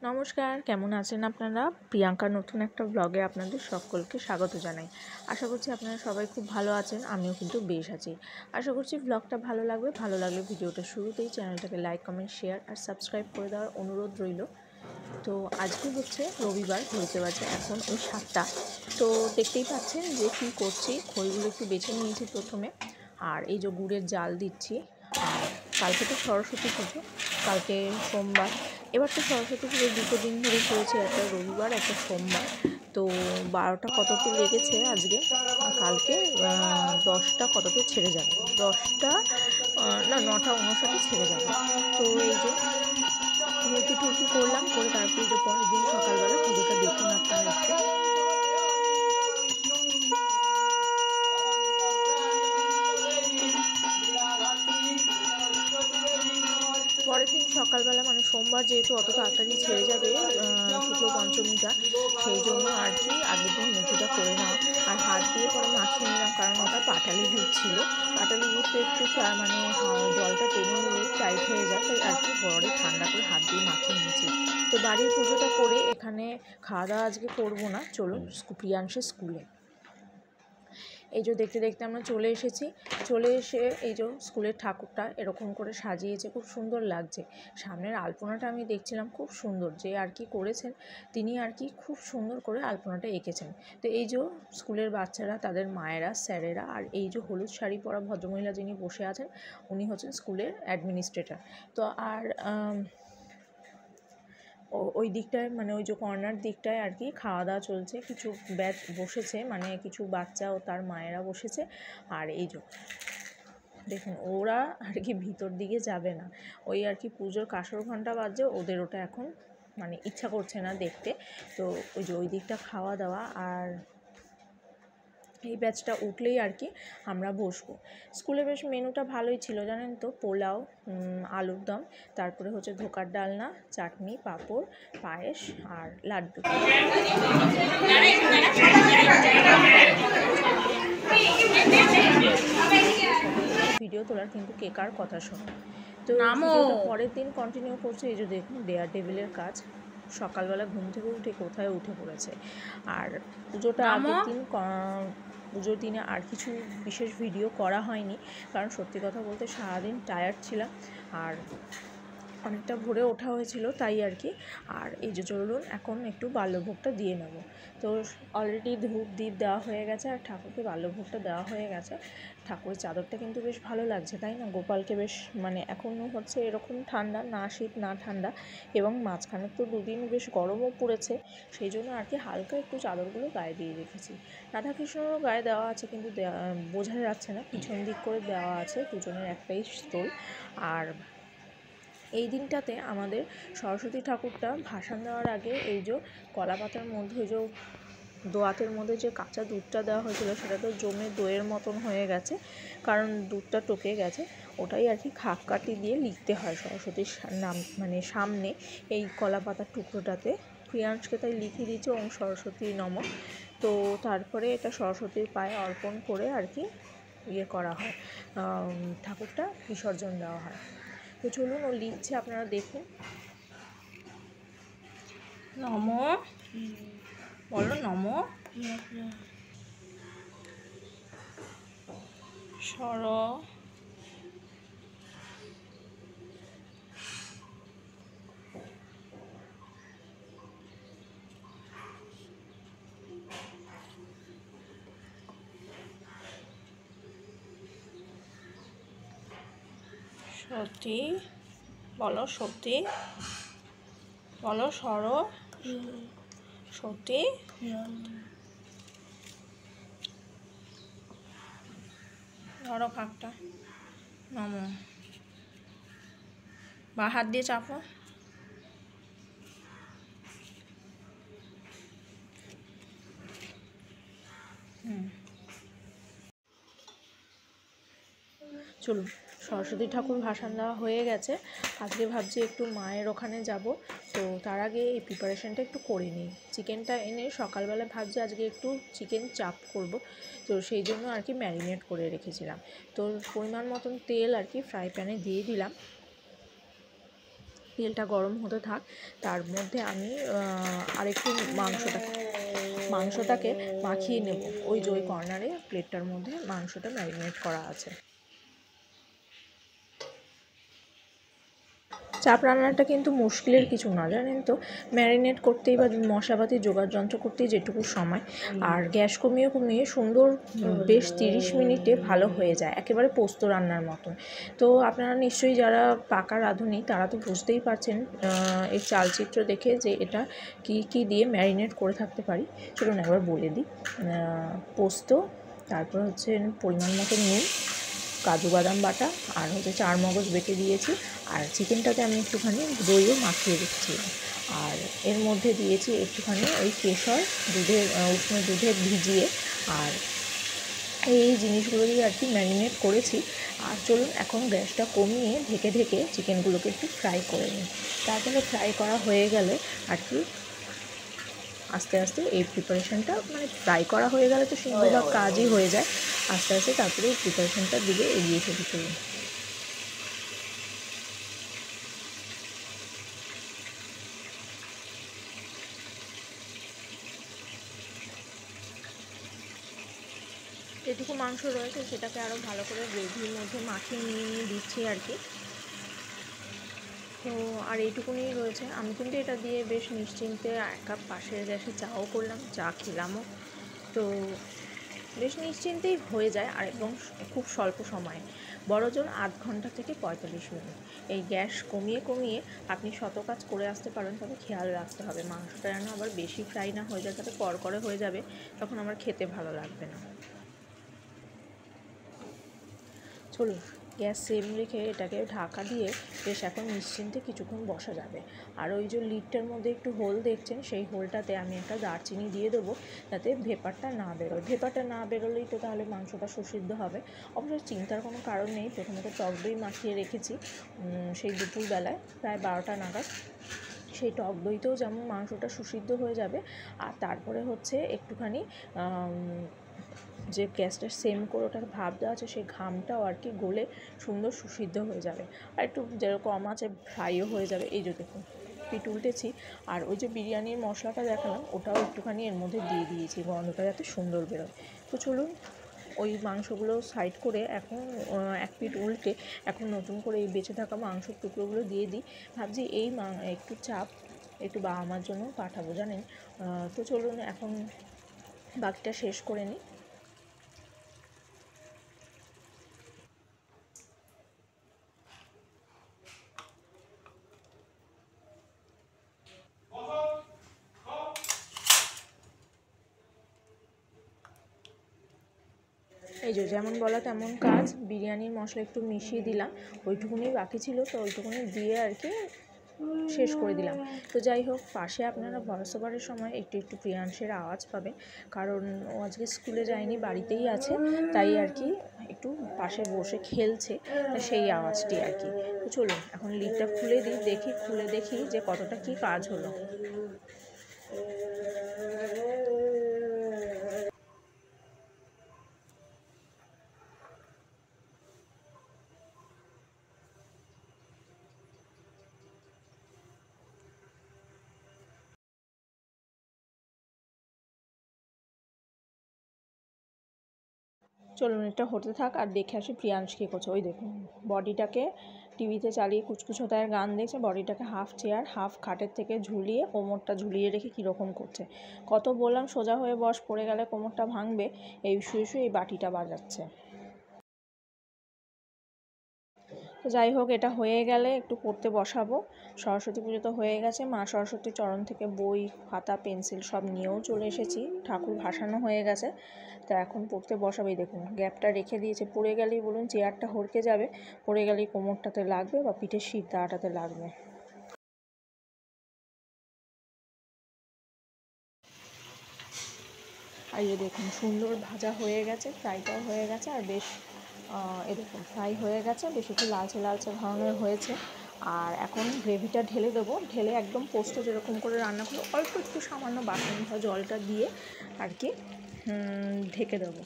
নমস্কার, কেমন আছেন আপনারা? প্রিয়াঙ্কা নতুন একটা ব্লগে আপনাদের সকলকে স্বাগত জানাই। আশা করছি আপনারা সবাই খুব ভালো আছেন, আমিও কিন্তু বেশ আছি। আশা করছি ব্লগটা ভালো লাগবে। ভালো লাগলে ভিডিওটা শুরুতেই চ্যানেলটাকে লাইক, কমেন্ট, শেয়ার আর সাবস্ক্রাইব করে দেওয়ার অনুরোধ রইল। তো আজকে হচ্ছে রবিবার, হয়েছে বাজে এখন ওই 7টা। তো দেখতেই পাচ্ছেন যে কী করছি, খইগুলো একটু বেছে নিয়েছি প্রথমে, আর এই যে গুড়ের জাল দিচ্ছি। আর কালকে তো সরস্বতী পুজো, কালকে সোমবার। এবার তো সরস্বতী পুজো দুটো দিন ধরে চলছে, একটা রবিবার একটা সোমবার। তো 12টা কততে লেগেছে আজকে, কালকে 10টা কততে ছেড়ে যাবে, 10টা না 9টা 59 ছেড়ে যাবে। তো এই যে মুরগি টুরকি করলাম, করে তারপরে যে পরের দিন সকালবেলা পুজোটা দেখুন আপনারা একটু। পরের দিন সকালবেলা মানে সোমবার, যেহেতু অত তাড়াতাড়ি ছেড়ে যাবে শুক্ল পঞ্চমীটা, সেই জন্য আর কি আগের দিন মুরগিটা করে নেওয়া। আর হাত দিয়ে পরে মাখিয়ে নিলাম, কারণ ওটা পাটালি দুধ ছিল। পাটালি দুধটা একটু মানে জলটা টেনে নিলেই টাইট হয়ে যায়, তাই আর কি বড়ে ঠান্ডা করে হাত দিয়ে মাখিয়ে নিয়েছি। তো বাড়ির পুজোটা করে এখানে খাওয়া দাওয়া আজকে করবো না, চলুন প্রিয়াংশের স্কুলে। এই যে দেখতে দেখতে আমরা চলে এসেছি। চলে এসে এই যে স্কুলের ঠাকুরটা এরকম করে সাজিয়েছে, খুব সুন্দর লাগছে। সামনের আলপনাটা আমি দেখছিলাম, খুব সুন্দর। যে আর কি করেছেন তিনি আর কি খুব সুন্দর করে আলপনাটা এঁকেছেন। তো এই যে স্কুলের বাচ্চারা, তাদের মায়েরা, স্যারেরা, আর এই যে হলুদ শাড়ি পরা ভদ্রমহিলা যিনি বসে আছেন, উনি হচ্ছেন স্কুলের অ্যাডমিনিস্ট্রেটর। তো আর ওই দিকটায় মানে ওই যে কর্নার দিকটায় আর কি খাওয়া দাওয়া চলছে, কিছু ব্যাচ বসেছে, মানে কিছু বাচ্চা ও তার মায়েরা বসেছে। আর এই যে দেখুন, ওরা আর কি ভিতর দিকে যাবে না, ওই আর কি পুজোর কাসর ঘণ্টা বাজছে, ওদের ওটা এখন মানে ইচ্ছা করছে না দেখতে। তো ওই যে ওই দিকটা খাওয়া দাওয়া, আর এই ব্যাচটা উঠলেই আর কি আমরা বসবো। স্কুলে বেশ মেনুটা ভালোই ছিল জানেন তো, পোলাও, আলুর দম, তারপরে হচ্ছে ধোকার ডালনা, চাটনি, পাঁপড়, পায়েস আর লাড্ডু। ভিডিও তোলার কিন্তু কে কার কথা শোনো। তো ভিডিওটা পরের দিন কন্টিনিউ করছে। এই যে দেখুন, ডেয়ার টেবিলের কাজ সকালবেলা ঘুম থেকে উঠে কোথায় উঠে পড়েছে। আর পুজোটা আগের দিন, পুজোর দিনে আর কিছু বিশেষ ভিডিও করা হয়নি, কারণ সত্যি কথা বলতে সারাদিন টায়ার্ড ছিলাম, আর অনেকটা ভোরে ওঠা হয়েছিল, তাই আর কি। আর এই যে চলুন এখন একটু বাল্যভোগটা দিয়ে নেব। তো অলরেডি ধূপ দ্বীপ দেওয়া হয়ে গেছে, আর ঠাকুরকে বাল্যভোগটা দেওয়া হয়ে গেছে। ঠাকুরের চাদরটা কিন্তু বেশ ভালো লাগছে, তাই না? গোপালকে বেশ মানে এখনও হচ্ছে এরকম ঠান্ডা, না শীত না ঠান্ডা, এবং মাঝখানে তো দুদিন বেশ গরমও পড়েছে, সেই জন্য আর কি হালকা একটু চাদরগুলো গায়ে দিয়ে রেখেছি। রাধাকৃষ্ণরও গায়ে দেওয়া আছে, কিন্তু বোঝা যাচ্ছে না, পিছন দিক করে দেওয়া আছে, দুজনের একটাই স্থল। আর এই দিনটাতে আমাদের সরস্বতী ঠাকুরটা ভাসান দেওয়ার আগে এই যে কলা পাতার মধ্যে, ওই যে দোয়াতের মধ্যে যে কাঁচা দুধটা দেওয়া হয়েছিল, সেটা তো জমে দইয়ের মতন হয়ে গেছে, কারণ দুধটা টকে গেছে। ওটাই আর কি খাপ কাটি দিয়ে লিখতে হয় সরস্বতীর নাম, মানে সামনে এই কলা পাতার টুকরোটাতে। প্রিয়াংশকে তাই লিখে দিয়েছে ওম সরস্বতী নম। তো তারপরে এটা সরস্বতীর পায়ে অর্পণ করে আর কি ইয়ে করা হয়, ঠাকুরটা বিসর্জন দেওয়া হয়। তো চলুন, ও লিখছে, আপনারা দেখুন। নম, বলো নম সর সতী, বলো সতী, বলো সর সতী, ধরো খাপটা, নম, বা হাত দিয়ে চাপো। চলুন, সরস্বতী ঠাকুর ভাসান দেওয়া হয়ে গেছে। আজকে ভাবছি একটু মায়ের ওখানে যাব, তো তার আগে এই প্রিপারেশানটা একটু করে নিই। চিকেনটা এনে সকালবেলা ভাবছি আজকে একটু চিকেন চাপ করব, তো সেই জন্য আর কি ম্যারিনেট করে রেখেছিলাম। তো পরিমাণ মতন তেল আর কি ফ্রাই প্যানে দিয়ে দিলাম। তেলটা গরম হতে থাক, তার মধ্যে আমি আরেকটু মাংসটাকে মাখিয়ে নেব। ওই যে ওই কর্নারে প্লেটটার মধ্যে মাংসটা ম্যারিনেট করা আছে। চাপ রান্নাটা কিন্তু মুশকিলের কিছু না, জানেন তো। ম্যারিনেট করতেই বা মশলাপাতি জোগাড় যন্ত্র করতেই যেটুকু সময়, আর গ্যাস কমিয়ে কমিয়ে সুন্দর বেশ 30 মিনিটে ভালো হয়ে যায়, একেবারে পোস্ত রান্নার মতন। তো আপনারা নিশ্চয়ই যারা পাকা রাঁধুনি তারা তো বুঝতেই পারছেন এই চালচিত্র দেখে যে এটা কি দিয়ে ম্যারিনেট করে থাকতে পারি। চলুন একবার বলে দিই। পোস্ত, তারপর হচ্ছে পরিমাণ মতো নুন, কাজু বাদাম বাটা, আর হচ্ছে 4 মগজ বেটে দিয়েছি, আর চিকেনটাকে আমি একটুখানি দইও মাখিয়ে রেখেছিলাম। আর এর মধ্যে দিয়েছি একটুখানি ওই কেশর উষ্ণ দুধে ভিজিয়ে, আর এই জিনিসগুলো দিয়ে আর কি ম্যারিনেট করেছি। আর চলুন এখন গ্যাসটা কমিয়ে ঢেকে ঢেকে চিকেনগুলোকে একটু ফ্রাই করে নিই। তারপরে ফ্রাই করা হয়ে গেলে আর কি আস্তে আস্তে এই প্রিপারেশানটা, মানে ফ্রাই করা হয়ে গেলে তো সিংহভাগ কাজই হয়ে যায়, আস্তে আস্তে তারপরে এই প্রিপারেশানটার দিকে এগিয়ে চলতে চলুন। যেটুকু মাংস রয়েছে সেটাকে আরও ভালো করে গ্রেভির মধ্যে মাখিয়ে নিয়ে দিচ্ছি আর কি। তো আর এইটুকুনি রয়েছে। আমি কিন্তু এটা দিয়ে বেশ নিশ্চিন্তে 1 কাপ পাশের গ্যাসে চাও করলাম, চা খেলামও। তো বেশ নিশ্চিন্তেই হয়ে যায়, আর এবং খুব স্বল্প সময়ে, বড়জোর আধ ঘন্টা থেকে 45 মিনিট। এই গ্যাস কমিয়ে কমিয়ে আপনি শত কাজ করে আসতে পারেন, তবে খেয়াল রাখতে হবে মাংসটা যেন আবার বেশি ফ্রাই না হয়ে যায়, তাতে কড়কড়ে হয়ে যাবে, তখন আমার খেতে ভালো লাগবে না। চলুন গ্যাস সেম রেখে এটাকে ঢাকা দিয়ে বেশ এখন নিশ্চিন্তে কিছুক্ষণ বসা যাবে। আর ওই যে লিডটার মধ্যে একটু হোল দেখছেন, সেই হোলটাতে আমি একটা দারচিনি দিয়ে দেবো, যাতে ভেপারটা না বেরোয়। ভেপারটা না বেরোলেই তো তাহলে মাংসটা সুসিদ্ধ হবে। অবশ্য চিন্তার কোনো কারণ নেই, প্রথমে তো টক দই মাখিয়ে রেখেছি সেই দুপুরবেলায় প্রায় 12টা নাগাদ। সেই টক দইতেও যেমন মাংসটা সুসিদ্ধ হয়ে যাবে, আর তারপরে হচ্ছে একটুখানি যে গ্যাসটা সেম করে ওটার ভাপ দেওয়া আছে সেই ঘামটাও আর কি গলে সুন্দর সুসিদ্ধ হয়ে যাবে, আর একটু যেরকম আছে ফ্রাইও হয়ে যাবে। এই যে দেখুন পিঠ উল্টেছি, আর ওই যে বিরিয়ানির মশলাটা দেখালাম ওটাও একটুখানি এর মধ্যে দিয়ে দিয়েছি, গন্ধটা যাতে সুন্দর বেরোয়। তো চলুন ওই মাংসগুলো সাইড করে এখন এক পিঠ উল্টে এখন নতুন করে এই বেঁচে থাকা মাংসের টুকরোগুলো দিয়ে দিই। ভাবছি এই একটু চাপ একটু বাবা মার জন্য পাঠাবো, জানেন। তো চলুন এখন বাকিটা শেষ করে নিই। এই যে যেমন বলা তেমন কাজ, বিরিয়ানির মশলা একটু মিশিয়ে দিলাম, ওইটুকুনি বাকি ছিল, তো ওইটুকুনি দিয়ে আর কি শেষ করে দিলাম। তো যাই হোক, পাশে আপনারা ভয়েস ওভারের সময় একটু একটু প্রিয়াংশের আওয়াজ পাবেন, কারণ ও আজকে স্কুলে যায়নি, বাড়িতেই আছে, তাই আর কি একটু পাশে বসে খেলছে, সেই আওয়াজটি আর কি। তো চলুন এখন লিডটা খুলে দেখি যে কতটা কি কাজ হলো। চলুন এটা হতে থাক, আর দেখে আসি প্রিয়াংশ কী করছে। ওই দেখুন বডিটাকে টিভিতে চালিয়ে কুচকুচোতায়ের গান দেখছে, বডিটাকে হাফ চেয়ার হাফ খাটের থেকে ঝুলিয়ে কোমরটা ঝুলিয়ে রেখে কীরকম করছে। কত বললাম সোজা হয়ে বস, পড়ে গেলে কোমরটা ভাঙবে, এই শুয়ে শুয়ে এই বাটিটা বাজাচ্ছে। তো যাই হোক, এটা হয়ে গেলে একটু পড়তে বসাবো। সরস্বতী পুজো তো হয়ে গেছে, মা সরস্বতীর চরণ থেকে বই খাতা পেন্সিল সব নিয়েও চলে এসেছি, ঠাকুর ভাসানো হয়ে গেছে। তো এখন পড়তে বসাবেই। দেখুন গ্যাপটা রেখে দিয়েছে, পড়ে গেলেই বলুন চেয়ারটা হড়কে যাবে, পড়ে গেলেই কোমরটাতে লাগবে বা পিঠের শির দাঁড়াটাতে লাগবে। আর এই দেখুন সুন্দর ভাজা হয়ে গেছে, ফ্রাইটাও হয়ে গেছে, আর বেশ এরকম ফ্রাই হয়ে গেছে, বেশ একটু লালচে লালচে ধরনের হয়েছে। আর এখন গ্রেভিটা ঢেলে দেবো, ঢেলে একদম পোস্ত যেরকম করে রান্না করবো অল্প একটু সামান্য বাসন ধোয়া জলটা দিয়ে আর কি ঢেকে দেবো।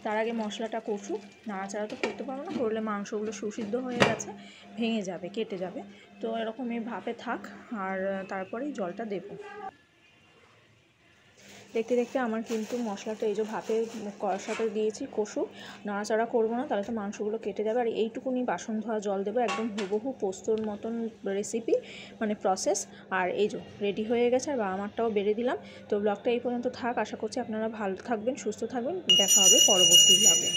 তার আগে মশলাটা কষুক, নাড়াচাড়া তো করতে পারবো না, করলে মাংসগুলো সুসিদ্ধ হয়ে গেছে, ভেঙে যাবে, কেটে যাবে। তো এরকমই ভাপে থাক, আর তারপরেই জলটা দেব। দেখতে দেখতে আমার কিন্তু মশলাটা এই যে ভাপে কষাতে দিয়েছি, কষু, নাড়াচাড়া করবো না, তাহলে তো মাংসগুলো কেটে যাবে। আর এইটুকুনি বাসন ধোয়া জল দেবো, একদম হুবহু পোস্তর মতন রেসিপি, মানে প্রসেস। আর এই যে রেডি হয়ে গেছে, আর আমারটাও বেড়ে দিলাম। তো ব্লগটা এই পর্যন্ত থাক, আশা করছি আপনারা ভালো থাকবেন, সুস্থ থাকবেন, দেখা হবে পরবর্তী ব্লগে।